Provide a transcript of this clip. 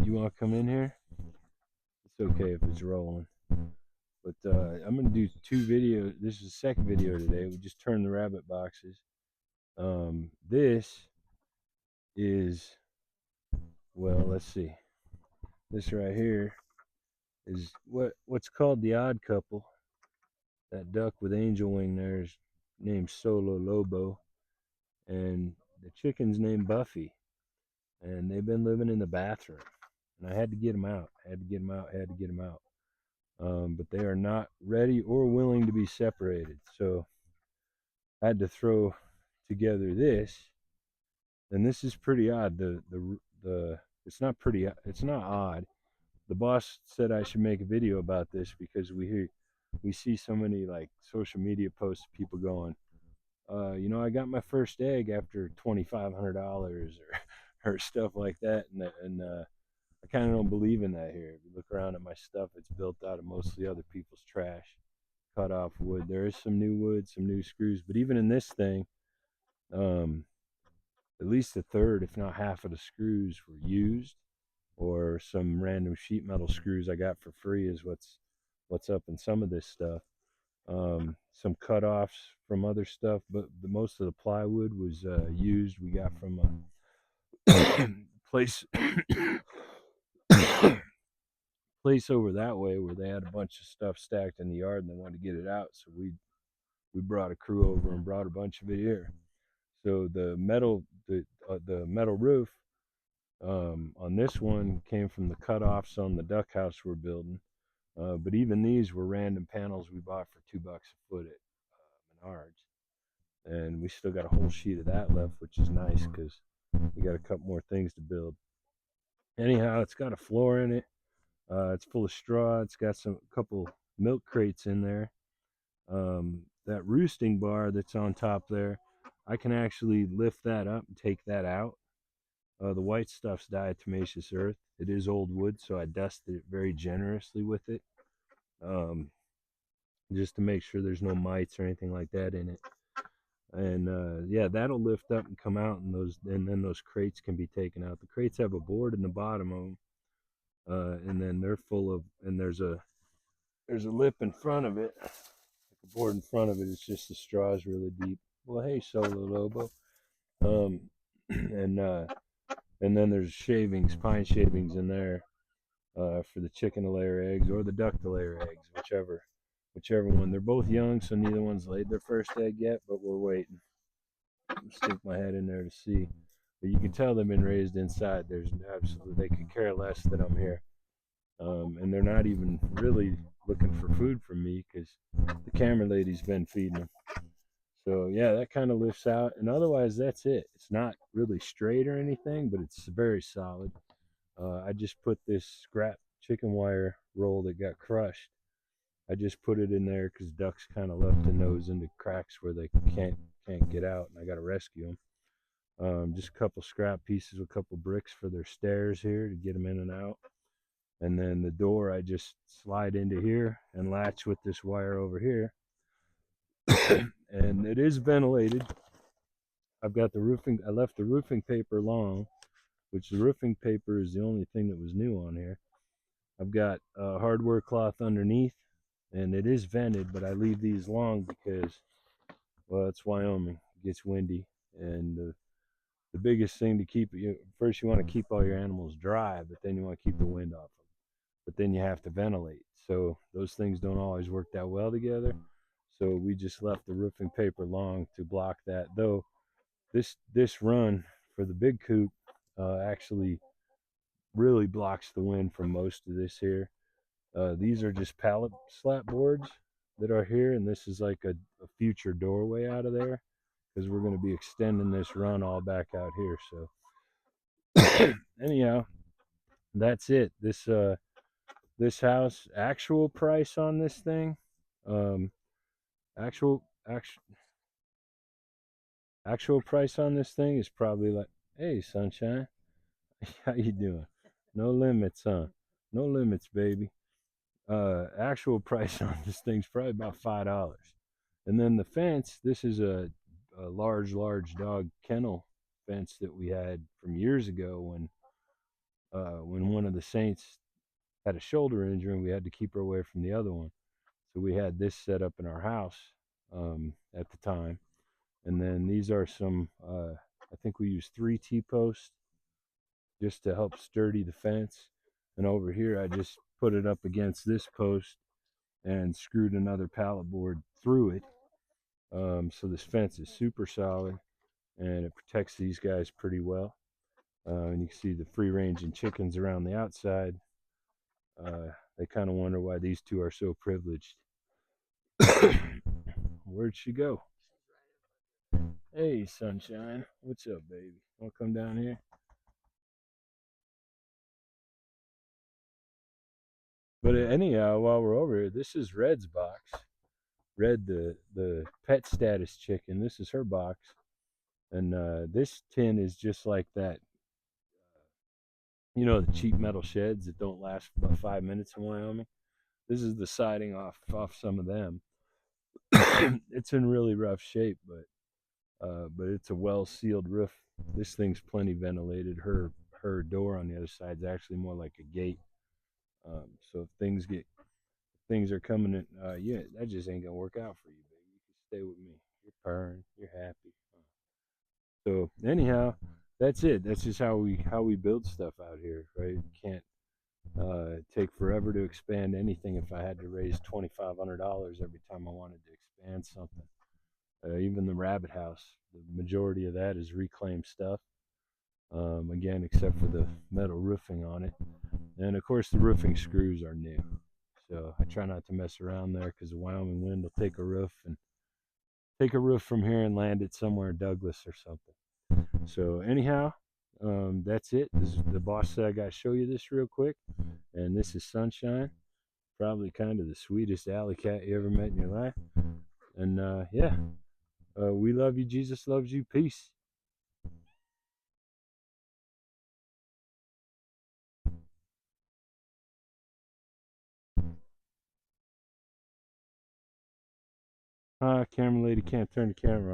You want to come in here? It's okay if it's rolling. But I'm gonna do two videos. This is the second video today. We just turned the rabbit boxes. This is, well, let's see. This right here is what's called the odd couple. That duck with angel wing there is named Solo Lobo, and the chicken's named Buffy. And they've been living in the bathroom, and I had to get them out. I had to get them out. I had to get them out. But they are not ready or willing to be separated. So I had to throw together this, and this is pretty odd. The it's not pretty. It's not odd. The boss said I should make a video about this because we see so many like social media posts, people going, I got my first egg after $2,500 or stuff like that, and I kind of don't believe in that here. If you look around at my stuff, it's built out of mostly other people's trash, cut off wood. There is some new wood, some new screws, but even in this thing, um, at least a third, if not half of the screws were used, or some random sheet metal screws I got for free is what's up in some of this stuff. Some cut-offs from other stuff, but most of the plywood was used. We got from a place place over that way where they had a bunch of stuff stacked in the yard and they wanted to get it out. So we brought a crew over and brought a bunch of it here. So the metal roof on this one came from the cut-offs on the duck house we're building. But even these were random panels we bought for $2 a foot at Menards, and we still got a whole sheet of that left, which is nice because we got a couple more things to build. Anyhow, it's got a floor in it. It's full of straw. It's got a couple milk crates in there. That roosting bar that's on top there, I can actually lift that up and take that out. The white stuff's diatomaceous earth. It is old wood, so I dusted it very generously with it, just to make sure there's no mites or anything like that in it. And yeah, that'll lift up and come out, and then those crates can be taken out. The crates have a board in the bottom of them, and then they're full of, and there's a lip in front of it, like a board in front of it. It's just the straw is really deep. Well, hey, Solo Lobo. Um, and then there's shavings, pine shavings in there, for the chicken to lay her eggs or the duck to lay her eggs, whichever one. They're both young, so neither one's laid their first egg yet, but we're waiting. I'll stick my head in there to see. But you can tell they've been raised inside. There's absolutely, they could care less that I'm here. And they're not even really looking for food from me because the camera lady's been feeding them. So yeah, that kind of lifts out, and otherwise that's it. It's not really straight or anything, but it's very solid. I just put this scrap chicken wire roll that got crushed. I just put it in there because ducks kind of left the nose into cracks where they can't get out, and I got to rescue them. Just a couple scrap pieces, a couple bricks for their stairs here to get them in and out. And then the door I just slide into here and latch with this wire over here. And it is ventilated. I've got the roofing, I left the roofing paper long, which the roofing paper is the only thing that was new on here. I've got hardware cloth underneath, and it is vented, but I leave these long because, well, it's Wyoming. It gets windy, and the biggest thing to keep you first, you want to keep all your animals dry, but then you want to keep the wind off them. But then you have to ventilate. So those things don't always work that well together. So we just left the roofing paper long to block that. Though this run for the big coop actually really blocks the wind from most of this here. These are just pallet slat boards that are here, and this is like a future doorway out of there because we're going to be extending this run all back out here. So anyhow, that's it. This house, actual price on this thing, um, actual actual actual price on this thing is probably like, hey, sunshine, how you doing? No limits, huh? No limits, baby. Actual price on this thing's probably about $5. And then the fence, this is a large dog kennel fence that we had from years ago when when one of the saints had a shoulder injury and we had to keep her away from the other one. So we had this set up in our house at the time. And then these are some, I think we used 3 T-posts just to help sturdy the fence. And over here, I just put it up against this post and screwed another pallet board through it. So this fence is super solid and it protects these guys pretty well. And you can see the free ranging chickens around the outside. They kind of wonder why these two are so privileged. Where'd she go? Hey, Sunshine. What's up, baby? Want to come down here? But anyhow, while we're over here, this is Red's box. Red, the pet status chicken. This is her box. And this tin is just like that. You know, the cheap metal sheds that don't last but 5 minutes in Wyoming? This is the siding off some of them. It's in really rough shape, but it's a well sealed roof. This thing's plenty ventilated. Her door on the other side is actually more like a gate. So if things are coming in, yeah, that just ain't gonna work out for you, baby. You can stay with me. You're purring. You're happy. So anyhow, that's it. That's just how we build stuff out here, right? Can't take forever to expand anything if I had to raise $2,500 every time I wanted to expand something. Even the rabbit house, the majority of that is reclaimed stuff. Again, except for the metal roofing on it. And of course, the roofing screws are new. So I try not to mess around there because the Wyoming wind will take a roof from here and land it somewhere in Douglas or something. So anyhow, that's it. This is the boss said I got to show you this real quick. And this is Sunshine, probably kind of the sweetest alley cat you ever met in your life. And yeah, we love you. Jesus loves you. Peace. Camera lady can't turn the camera on.